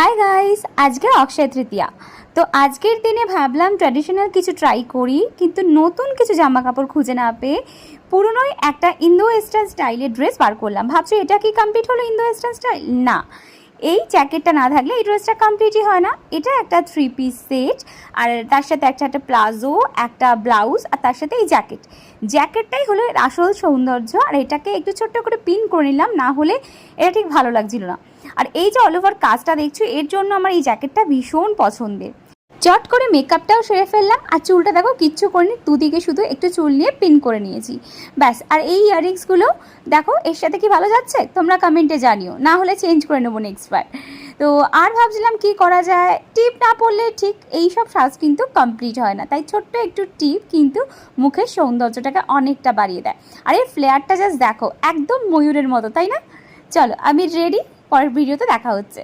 Hi guys, আজকে অক্ষয় তৃতীয়া। তো আজকের দিনে ভাবলাম ট্র্যাডিশনাল কিছু ট্রাই করি, কিন্তু নতুন কিছু জামা কাপড় খুঁজে না পেয়ে পুরনোই একটা ইন্দো ওয়েস্টার্ন স্টাইলের ড্রেস বার করলাম। ভাবছো এটা কি কমপ্লিট হলো ইন্দো ওয়েস্টার্ন স্টাইল? না, এই জ্যাকেটটা না থাকলে এই ড্রেসটা কমপ্লিটই হয় না। এটা একটা 3 পিস সেট, আর তার সাথে একটা প্লাজো, একটা ব্লাউজ, আর তার সাথে এই জ্যাকেটটাই হলো এর আসল সৌন্দর্য। আর এটাকে একটু ছোট্ট করে পিন করে নিলাম, না হলে এটা ঠিক ভালো লাগছিল না। আর এই যে অল ওভার কাজটা দেখছো, এর জন্য আমার এই জ্যাকেটটা ভীষণ পছন্দের। চট করে মেকআপটাও সেরে ফেললাম, আর চুলটা দেখো কিচ্ছু করিনি, দুদিকে শুধু একটু চুল নিয়ে পিন করে নিয়েছি, ব্যাস। আর এই ইয়াররিংসগুলো দেখো এর সাথে কি ভালো যাচ্ছে, তোমরা কমেন্টে জানিও, না হলে চেঞ্জ করে নেবো নেক্সট বার। তো আর ভাবছিলাম কি করা যায়, টিপ না পড়লে ঠিক এই সব সাজ কিন্তু কমপ্লিট হয় না, তাই ছোট্ট একটু টিপ কিন্তু মুখের সৌন্দর্যটাকে অনেকটা বাড়িয়ে দেয়। আর এই ফ্লেয়ারটা জাস্ট দেখো, একদম ময়ূরের মতো, তাই না? চলো আমি রেডি, পরের ভিডিওতে দেখা হচ্ছে।